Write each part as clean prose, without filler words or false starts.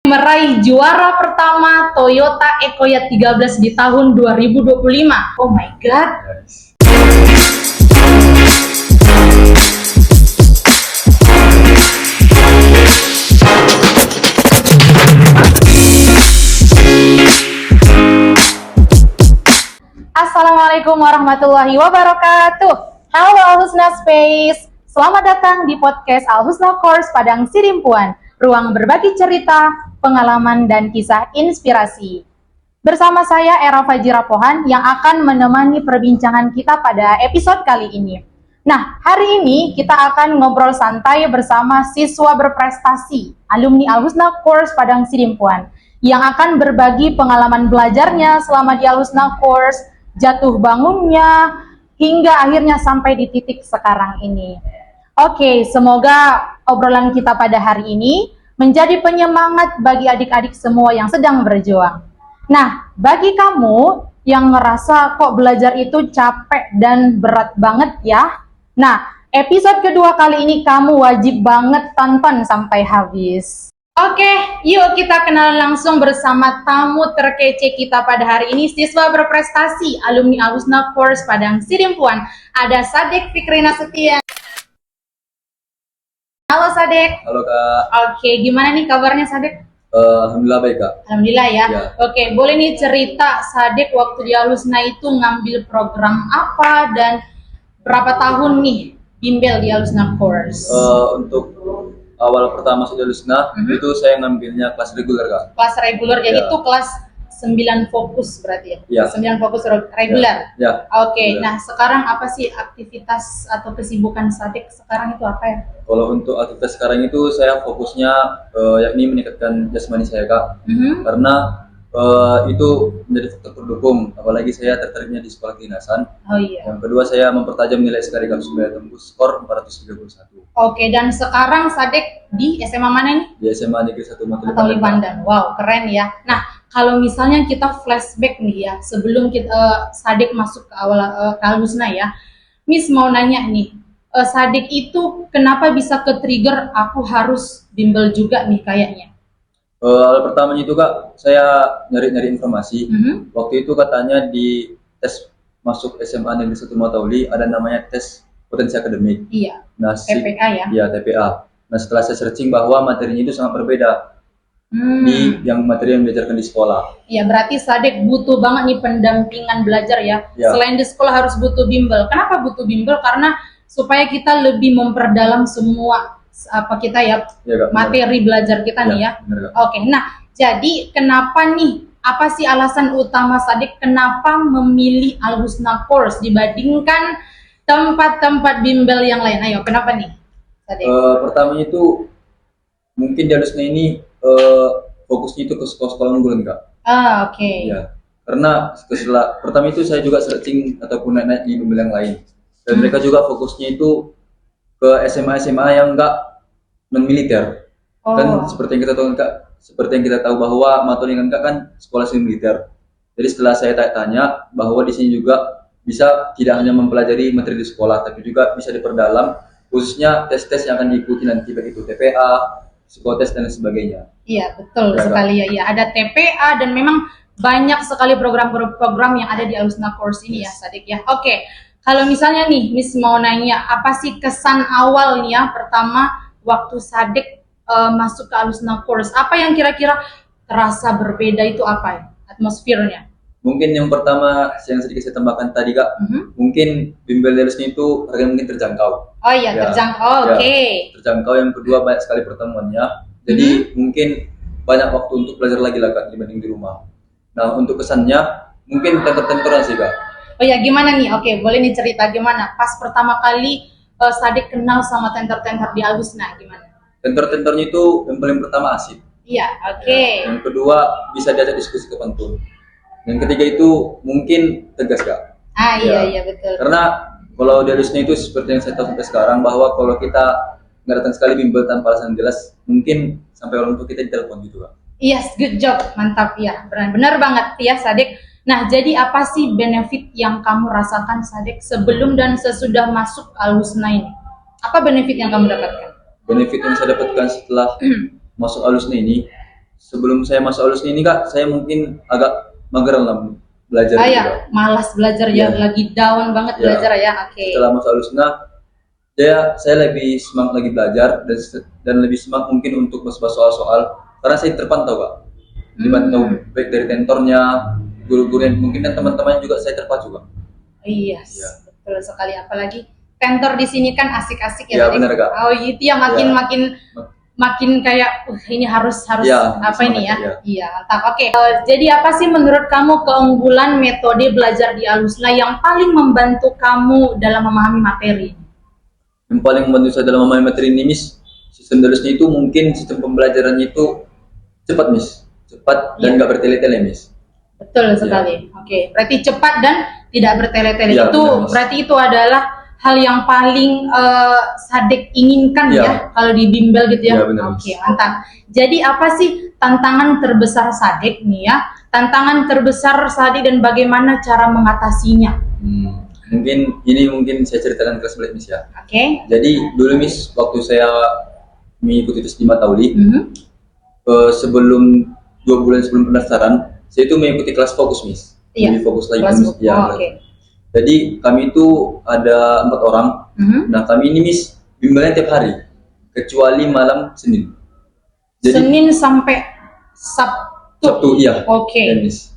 meraih juara pertama Toyota Ecoyat 13 di tahun 2025. Oh my god. Assalamualaikum warahmatullahi wabarakatuh. Halo Al-Husna Space. Selamat datang di podcast Al-Husna Course Padang Sidimpuan. Ruang berbagi cerita, pengalaman, dan kisah inspirasi. Bersama saya Era Fajira Pohan yang akan menemani perbincangan kita pada episode kali ini. Nah, hari ini kita akan ngobrol santai bersama siswa berprestasi, alumni Al-Husna Course Padang Sidimpuan, yang akan berbagi pengalaman belajarnya selama di Al-Husna Course, jatuh bangunnya, hingga akhirnya sampai di titik sekarang ini. Oke, semoga obrolan kita pada hari ini menjadi penyemangat bagi adik-adik semua yang sedang berjuang. Nah, bagi kamu yang ngerasa kok belajar itu capek dan berat banget ya, nah, episode kedua kali ini kamu wajib banget tonton sampai habis. Oke, yuk kita kenal langsung bersama tamu terkece kita pada hari ini, siswa berprestasi, alumni Al-Husna Course Padang Sidimpuan. Ada Sadek Fikrina Setia. Halo Sadek. Halo Kak. Oke, gimana nih kabarnya Sadek? Alhamdulillah baik Kak. Alhamdulillah ya. Ya. Oke, boleh nih cerita Sadek waktu di Al-Husna itu ngambil program apa dan berapa tahun nih bimbel di Al-Husna Course? Untuk awal pertama masuk di Al-Husna, itu saya ngambilnya kelas reguler Kak. Kelas reguler, Ya. yaitu kelas 9 fokus berarti Ya. 9 fokus reguler. Ya. Oke, Ya. nah sekarang apa sih aktivitas atau kesibukan Sadek sekarang itu apa ya? Kalau untuk aktivitas sekarang itu saya fokusnya yakni meningkatkan jasmani saya Kak. Karena itu menjadi faktor pendukung, apalagi saya tertariknya di sekolah kedinasan. Oh iya. Yang kedua saya mempertajam nilai sekali Kak supaya tembus skor 431. Oke, dan sekarang Sadek di SMA mana nih? Di SMA Negeri 1 Matuli Atau di Pandan. Wow, keren ya. Nah, kalau misalnya kita flashback nih ya, sebelum kita Sadek masuk ke awal ke Al-Husna ya, Miss mau nanya nih, Sadek itu kenapa bisa ke trigger aku harus bimbel juga nih kayaknya? Hal pertamanya itu Kak, saya nyari-nyari informasi. Waktu itu katanya di tes masuk SMA Negeri 1 Matauli ada namanya tes potensi akademik. Iya. Nah, TPA ya? Iya, TPA. Nah, setelah saya searching bahwa materinya itu sangat berbeda di yang materi yang diajarkan di sekolah. Iya, berarti Sadek butuh banget nih pendampingan belajar ya. Ya. Selain di sekolah harus butuh bimbel. Kenapa butuh bimbel? Karena supaya kita lebih memperdalam semua apa kita ya, Kak, materi belajar kita nih ya. Benar, Kak. Oke, nah jadi kenapa nih? Apa sih alasan utama Sadek kenapa memilih Al-Husna Course dibandingkan tempat-tempat bimbel yang lain? Ayo, kenapa nih, Sadek? Pertamanya itu mungkin di Al-Husna ini fokusnya itu ke sekolah-sekolah unggulan Kak. Oke. Iya. Karena setelah pertama itu saya juga searching ataupun naik di bimbel yang lain. Dan mereka juga fokusnya itu ke SMA-SMA yang enggak non militer. Kan seperti yang kita tahu Kak, seperti yang kita tahu bahwa Matolingan Kak kan sekolah seni militer. Jadi setelah saya tanya bahwa di sini juga bisa tidak hanya mempelajari materi di sekolah, tapi juga bisa diperdalam, khususnya tes-tes yang akan diikuti nanti baik itu TPA, psikotes dan sebagainya. Iya, betul Ya, sekali ya. Iya, ada TPA dan memang banyak sekali program-program yang ada di Al-Husna Course ini ya, Sadek ya. Oke. Kalau misalnya nih, Miss mau nanya, apa sih kesan awal nih ya, pertama waktu Sadek masuk ke Al-Husna Course? Apa yang kira-kira terasa berbeda itu apa ya, atmosfernya? Mungkin yang pertama yang sedikit saya tambahkan tadi Kak, mungkin bimbel Al-Husna itu harganya mungkin terjangkau. Oh iya, Ya, terjangkau, ya, oke. Terjangkau, yang kedua banyak sekali pertemuannya. Jadi mungkin banyak waktu untuk belajar lagi lah Kak dibanding di rumah. Nah, untuk kesannya mungkin tenter-tenteran sih Kak. Oh ya, gimana nih? Oke, boleh nih cerita gimana? Pas pertama kali Sadek kenal sama tenter-tenter di Al-Husna, gimana? Tenter-tenternya itu yang paling pertama asik. Iya, oke. Ya. Yang kedua bisa diajak diskusi ke pantun. Yang ketiga itu mungkin tegas Kak. Iya, Ya. iya betul. Karena kalau di Al-Husna itu seperti yang saya tahu sampai sekarang bahwa kalau kita nggak datang sekali bimbel tanpa alasan jelas, mungkin sampai orang tua kita ditelepon gitu Kak. Yes, good job, mantap ya, benar banget ya Sadek. Nah, jadi apa sih benefit yang kamu rasakan Sadek sebelum dan sesudah masuk Al-Husna ini? Apa benefit yang kamu dapatkan? Benefit yang saya dapatkan setelah masuk Al-Husna ini, sebelum saya masuk Alusna ini Kak, saya mungkin agak mager dalam belajar Ah juga. ya, malas belajar ya, Iya. lagi down banget Ya. belajar ya. Oke. Setelah masuk Alusna, saya lebih semangat lagi belajar dan lebih semangat mungkin untuk bahas soal-soal karena saya terpantau Kak. Dipantau baik dari tentornya, guru-guru yang mungkin dan teman-teman juga saya terpacu Kak. Iya, Iya. betul sekali. Apalagi tentor di sini kan asik-asik Iya, ya. Tadi. benar, Kak. Oh itu yang makin Iya. makin kayak ini harus Iya, apa ini ya? semangat, Iya, mantap. Oke. Jadi apa sih menurut kamu keunggulan metode belajar di Alusna yang paling membantu kamu dalam memahami materi? Yang paling membantu saya dalam memahami materi ini Miss, sistem Alusna itu mungkin sistem pembelajarannya itu cepat Miss, cepat dan Iya. nggak bertele-tele Miss. Betul sekali. Oke, berarti cepat dan tidak bertele-tele. Iya, Itu benar, Miss. berarti itu adalah hal yang paling Sadek inginkan Iya. ya kalau di bimbel gitu ya. Iya, benar, Miss. Oke, mantap. Jadi apa sih tantangan terbesar Sadek nih ya? Tantangan terbesar Sadek dan bagaimana cara mengatasinya? Mungkin saya ceritakan kelas berat Miss ya. Oke. Jadi dulu Miss, waktu saya mengikuti tes di Matauli, Mhm. sebelum 2 bulan sebelum pendaftaran, saya itu mengikuti kelas fokus Miss. Iya. Lebih fokus lagi Kelas Miss. fokus. Ya, Oh, benar. oke. Jadi kami itu ada 4 orang. Mhm. Nah kami ini Miss bimbelnya tiap hari, kecuali malam Senin. Jadi Senin sampai Sabtu. Sabtu iya. Oke. Ya, Miss.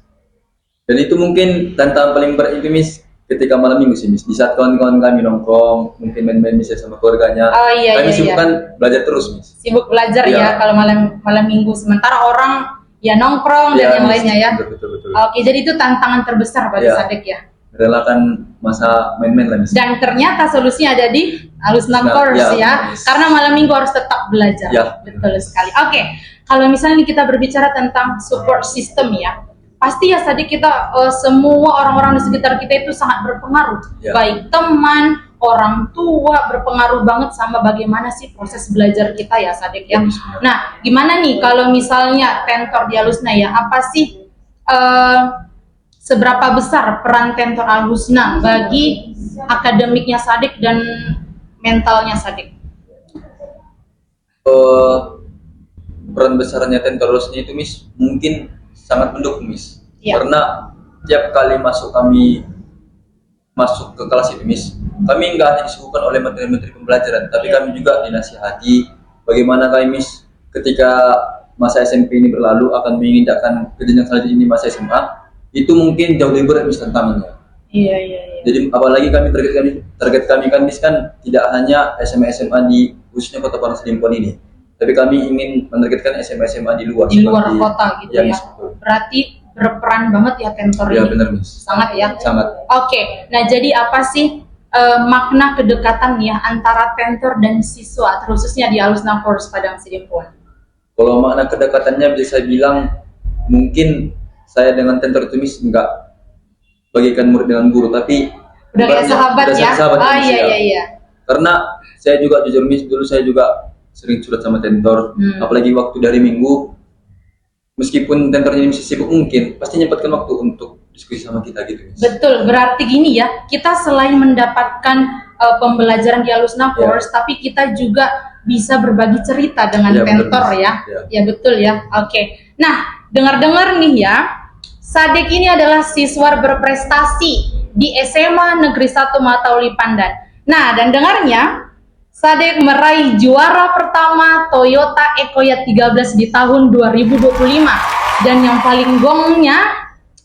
Dan itu mungkin tantangan paling berat itu Miss ketika malam minggu sih Miss. Di saat kawan-kawan kami nongkrong, mungkin main-main Miss ya sama keluarganya. Oh iya Kami iya sibuk iya. kan belajar terus Miss. Sibuk belajar Iya. ya kalau malam minggu, sementara orang ya nongkrong dan Iya, yang Miss. lainnya ya. Betul. Oke, jadi itu tantangan terbesar bagi Iya. Sadek ya. Relakan masa main-main lah Miss. Dan ternyata solusinya ada di Alusna Nah, Course iya, ya. Miss. Karena malam minggu harus tetap belajar. Iya. Betul sekali. Oke, kalau misalnya kita berbicara tentang support system ya. Pasti ya Sadek kita semua orang-orang di sekitar kita itu sangat berpengaruh. Iya. Baik teman, orang tua berpengaruh banget sama bagaimana sih proses belajar kita ya Sadek ya. Nah, gimana nih kalau misalnya tentor di Alusna ya, apa sih seberapa besar peran tentor Alusna bagi akademiknya Sadek dan mentalnya Sadek? Peran besarnya tentor Alusna itu Miss mungkin sangat mendukung Miss. Iya. Karena tiap kali kami masuk ke kelas itu Miss, kami nggak hanya disuguhkan oleh materi-materi pembelajaran, tapi Iya. kami juga dinasihati bagaimana kami Miss ketika masa SMP ini berlalu akan menginjakkan ke jenjang selanjutnya ini masa SMA, itu mungkin jauh lebih berat Miss tantangannya. Iya. Jadi apalagi target kami kan Miss kan tidak hanya SMA di khususnya Kota Parang Sedimpuan ini, tapi kami ingin menargetkan SMA di luar. Di luar seperti- kota gitu ya, ya. Miss, betul. Berarti berperan banget ya tentor Ya ini. benar Miss. Sangat ya. Sangat. Oke, nah jadi apa sih makna kedekatan ya antara tentor dan siswa, khususnya di Alusna Course Padang Sidimpuan? Kalau makna kedekatannya bisa saya bilang mungkin saya dengan tentor itu Miss enggak bagikan murid dengan guru, tapi Udah kayak ibaratnya sahabat udah ya? sahabat Ah Miss, iya ya. iya. Karena saya juga jujur Miss, dulu saya juga sering curhat sama tentor, apalagi waktu dari minggu, meskipun tentornya masih sibuk mungkin pasti nyempatkan waktu untuk diskusi sama kita gitu Miss. Betul, berarti gini ya, kita selain mendapatkan pembelajaran di Alusna Course, tapi kita juga bisa berbagi cerita dengan Ya, benar, tentor Miss. ya. Ya. Ya betul ya. Oke. Nah, dengar-dengar nih ya, Sadek ini adalah siswa berprestasi di SMA Negeri 1 Matauli Pandan. Nah, dan dengarnya Sadek meraih juara pertama Toyota Ecoya 13 di tahun 2025. Dan yang paling gongnya,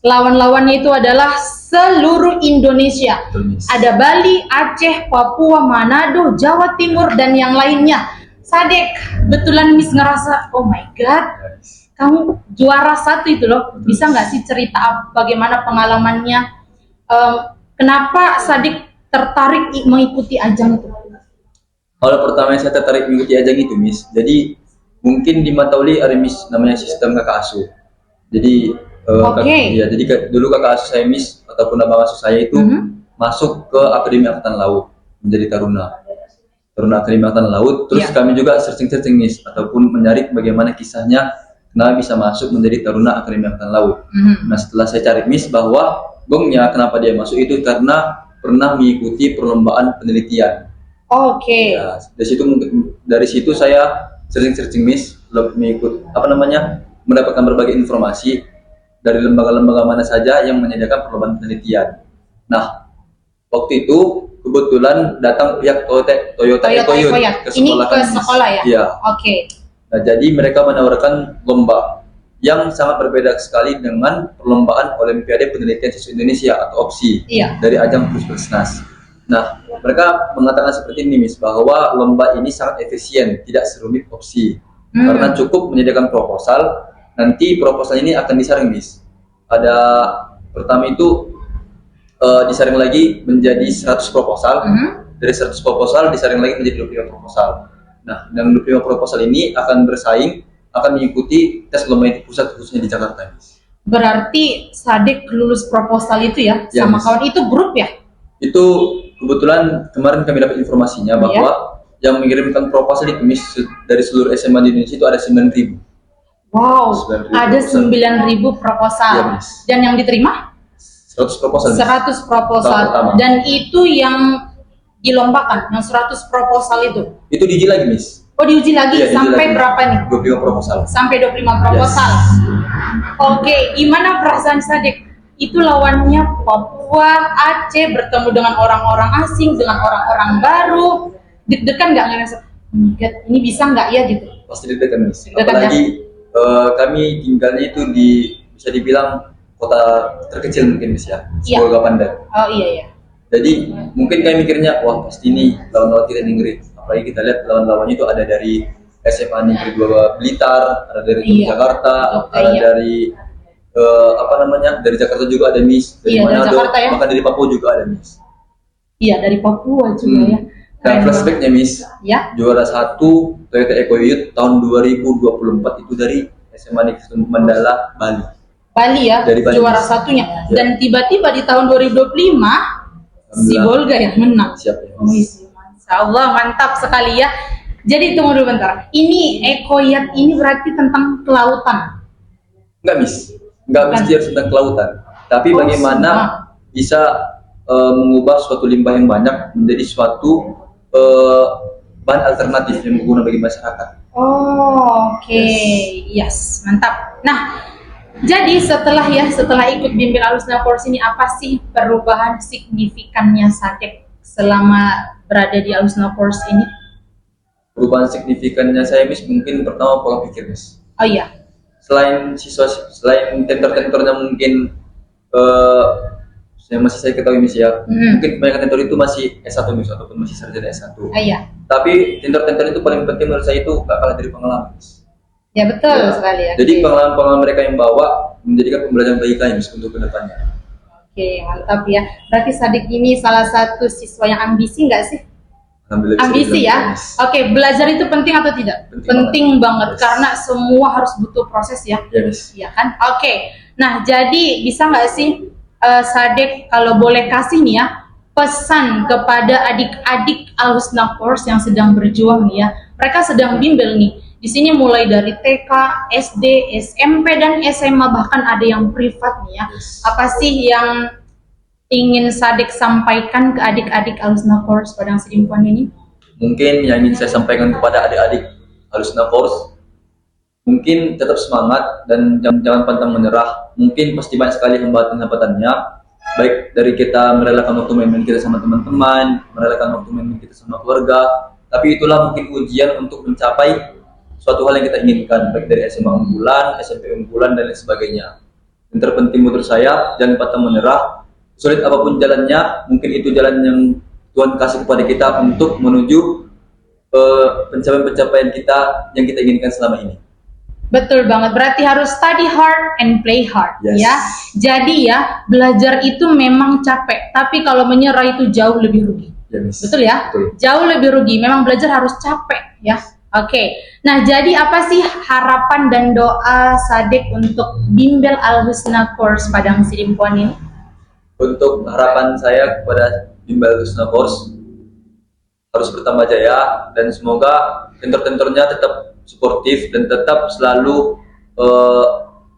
lawan-lawannya itu adalah seluruh Indonesia. Betul, Miss. Ada Bali, Aceh, Papua, Manado, Jawa Timur, dan yang lainnya. Sadek, betulan Miss ngerasa, oh my god, kamu juara 1 itu loh. Bisa nggak sih cerita bagaimana pengalamannya? Kenapa Sadek tertarik mengikuti ajang itu? Hal pertama yang saya tertarik mengikuti ajang itu Miss, jadi mungkin di Matauli ada Miss namanya sistem kakak asuh. Jadi jadi dulu kakak asuh saya Miss ataupun abang asuh saya itu masuk ke Akademi Angkatan Laut menjadi taruna Akademi Angkatan Laut. Terus kami juga searching Miss ataupun mencari bagaimana kisahnya kenapa bisa masuk menjadi taruna Akademi Angkatan Laut. Nah setelah saya cari Miss bahwa gongnya kenapa dia masuk itu karena pernah mengikuti perlombaan penelitian. Oke. Ya, dari situ saya searching Miss, mengikut mendapatkan berbagai informasi dari lembaga-lembaga mana saja yang menyediakan perlombaan penelitian. Nah, waktu itu kebetulan datang pihak Toyota Ecoyot ke Ini sekolah ke kami, Miss. sekolah ya? Iya. Oke. Nah, jadi mereka menawarkan lomba yang sangat berbeda sekali dengan perlombaan Olimpiade Penelitian Siswa Indonesia atau OPSI Iya. dari ajang Puskesmas. Nah, mereka mengatakan seperti ini, Miss, bahwa lomba ini sangat efisien, tidak serumit OPSI. Karena cukup menyediakan proposal, nanti proposal ini akan disaring, Miss. Ada pertama itu disaring lagi menjadi 100 proposal. Dari 100 proposal disaring lagi menjadi 25 proposal. Nah, dan 25 proposal ini akan bersaing, akan mengikuti tes lomba di pusat khususnya di Jakarta, Miss. Berarti Sadek lulus proposal itu ya, Ya, sama Miss. kawan itu grup ya? Itu kebetulan kemarin kami dapat informasinya bahwa yang mengirimkan proposal itu, Miss, dari seluruh SMA di Indonesia itu ada 9.000. Wow, 9.000 ada proposal. 9.000 proposal. Iya, Miss. Dan yang diterima? 100 proposal. Miss. 100 proposal. Tahap pertama. Dan itu yang dilombakan, yang 100 proposal itu. Itu diuji lagi, Miss. Oh, diuji lagi Iya, diuji sampai lagi. berapa nih? 25 proposal. Sampai 25 proposal. Oke, gimana perasaan Sadek? Itu lawannya Papua, Aceh, bertemu dengan orang-orang asing, dengan orang-orang baru. Deg-degan nggak ngerasa, ini bisa nggak ya gitu? Pasti deg-degan, Miss. Deg-degan, Apalagi kami tinggalnya itu di, bisa dibilang, kota terkecil mungkin, Miss, ya. Iya. Sebuah Pandan. Oh iya ya. Jadi mungkin kami mikirnya, wah pasti ini lawan-lawan kita Negeri. Apalagi kita lihat lawan-lawannya itu ada dari SMA Negeri 2 Blitar, ada dari Iya. Jakarta, Betul, ada iya. dari dari Jakarta juga ada, Miss. Dari Iya, dari Manado, Jakarta ya. bahkan dari Papua juga ada, Miss. Iya, dari Papua juga ya. Dan Keren flashbacknya, Miss, Ya. juara 1 Toyota Ecoyot tahun 2024 itu dari SMA Negeri Mandala, Bali. Bali ya, Dari Bali. juara satunya. Ya. Dan tiba-tiba di tahun 2025 si Alhamdulillah. Bolga yang menang. Siap ya, Oh, Miss. Masya Allah, mantap sekali ya. Jadi tunggu dulu bentar. Ini Ecoyot ini berarti tentang kelautan. Enggak, Miss. Enggak Bukan. mesti harus tentang kelautan. Tapi Oh, bagaimana semua. bisa mengubah suatu limbah yang banyak menjadi suatu bahan alternatif yang berguna bagi masyarakat. Oh, oke. Yes, mantap. Nah, jadi setelah ikut bimbel Alusna Course ini, apa sih perubahan signifikannya Sadek selama berada di Alusna Course ini? Perubahan signifikannya saya, Miss, mungkin pertama pola pikir, Miss. Oh iya. Selain tentor-tentornya mungkin yang masih saya ketahui, Miss, ya. Mungkin kebanyakan tentor itu masih S1, Miss, ataupun masih sarjana S1. Oh iya. Tapi tentor-tentor itu paling penting menurut saya itu gak kalah dari pengalaman, Miss. Ya betul Ya. sekali ya. Jadi pengalaman-pengalaman mereka yang bawa menjadikan pembelajaran bagi kami, Miss, untuk kedepannya. Oke, mantap ya. Berarti Sadek ini salah satu siswa yang ambisi nggak sih? Alhamdulillah. bisa Ambisi dibilang, ya. Miss. Oke, belajar itu penting atau tidak? Penting banget. Yes. Karena semua harus butuh proses ya. Ya, Miss. Iya kan? Oke. Nah, jadi bisa nggak sih Sadek kalau boleh kasih nih ya pesan kepada adik-adik Alusna Course yang sedang berjuang nih ya. Mereka sedang bimbel nih. Di sini mulai dari TK, SD, SMP dan SMA, bahkan ada yang privat nih ya. Yes. Apa sih yang ingin Sadek sampaikan ke adik-adik Alusna Course Padang Sidimpuan ini? Mungkin yang ingin saya sampaikan kepada adik-adik Alusna Course, mungkin tetap semangat dan jangan pantang menyerah. Mungkin pasti banyak sekali hambatan-hambatannya, baik dari kita merelakan waktu main-main kita sama teman-teman, merelakan waktu main-main kita sama keluarga. Tapi itulah mungkin ujian untuk mencapai suatu hal yang kita inginkan, baik dari SMA unggulan, SMP unggulan dan lain sebagainya. Yang terpenting menurut saya, jangan pantang menyerah. Sulit apapun jalannya, mungkin itu jalan yang Tuhan kasih kepada kita untuk menuju pencapaian-pencapaian kita yang kita inginkan selama ini. Betul banget, berarti harus study hard and play hard. Yes. Ya. Jadi ya, belajar itu memang capek, tapi kalau menyerah itu jauh lebih rugi. Ya, Miss. Betul ya? Betul. Jauh lebih rugi, memang belajar harus capek ya. Oke. Nah, jadi apa sih harapan dan doa Sadek untuk bimbel Al-Husna Course Padang Sidimpuan ini? Untuk harapan saya kepada bimbel Alusna Course harus bertambah jaya dan semoga tentor-tentornya tetap suportif dan tetap selalu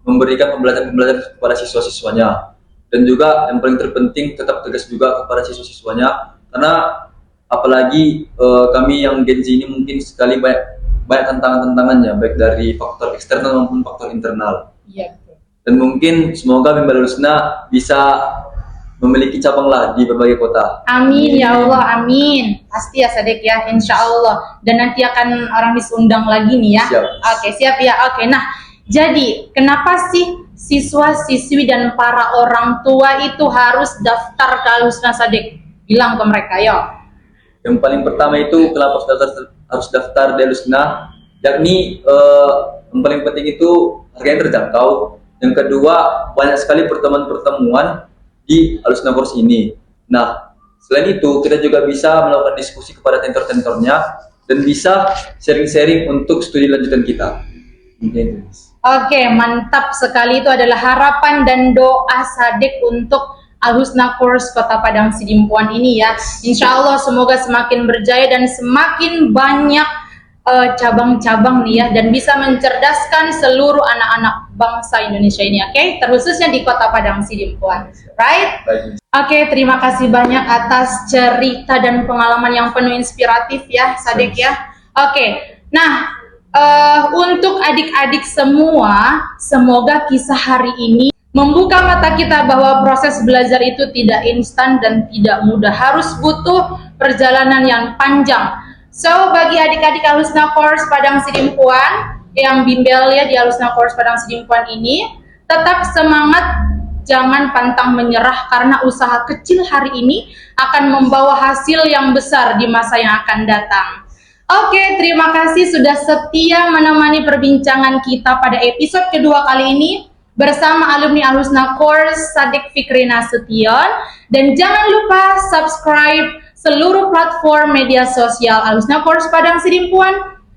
memberikan pembelajaran kepada siswa-siswanya, dan juga yang paling terpenting tetap tegas juga kepada siswa-siswanya, karena apalagi kami yang Gen Z ini mungkin sekali banyak banyak tantangan-tantangannya, baik dari faktor eksternal maupun faktor internal. Iya. Dan mungkin semoga Bimbel Husna bisa memiliki cabang lah di berbagai kota. Amin ya Allah, amin. Pasti ya Sadek ya, insya Allah. Dan nanti akan orang undang lagi nih ya. Siap. Oke, siap ya. Oke, nah jadi kenapa sih siswa-siswi dan para orang tua itu harus daftar ke Al Husna Sadek? Bilang ke mereka, yo. Yang paling pertama itu kenapa harus daftar di Al Husna, yakni yang paling penting itu harganya terjangkau. Yang kedua, banyak sekali pertemuan-pertemuan di Al Husna Course ini. Nah, selain itu kita juga bisa melakukan diskusi kepada tentor-tentornya dan bisa sharing-sharing untuk studi lanjutan kita. Mungkin. Oke, mantap sekali. Itu adalah harapan dan doa Sadek untuk Al Husna Course Kota Padang Sidimpuan ini ya. Insya Allah semoga semakin berjaya dan semakin banyak cabang-cabang nih ya, dan bisa mencerdaskan seluruh anak-anak bangsa Indonesia ini, oke? Terkhususnya di Kota Padang Sidimpuan, right? Oke, terima kasih banyak atas cerita dan pengalaman yang penuh inspiratif ya, Sadek ya. Oke, nah untuk adik-adik semua, semoga kisah hari ini membuka mata kita bahwa proses belajar itu tidak instan dan tidak mudah, harus butuh perjalanan yang panjang. So, bagi adik-adik Al Husna Course Padang Sidimpuan yang bimbel ya di Al Husna Course Padang Sidimpuan ini, tetap semangat, jangan pantang menyerah karena usaha kecil hari ini akan membawa hasil yang besar di masa yang akan datang. Oke, terima kasih sudah setia menemani perbincangan kita pada episode kedua kali ini bersama alumni Al Husna Course Sadek Fikri Nasution, dan jangan lupa subscribe seluruh platform media sosial Al Husna Course Padang Sidimpuan,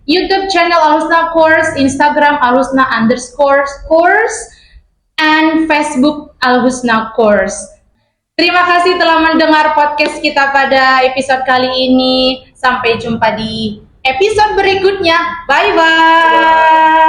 YouTube channel Al Husna Course, Instagram Al Husna_course, and Facebook Al Husna Course. Terima kasih telah mendengar podcast kita pada episode kali ini. Sampai jumpa di episode berikutnya. Bye-bye.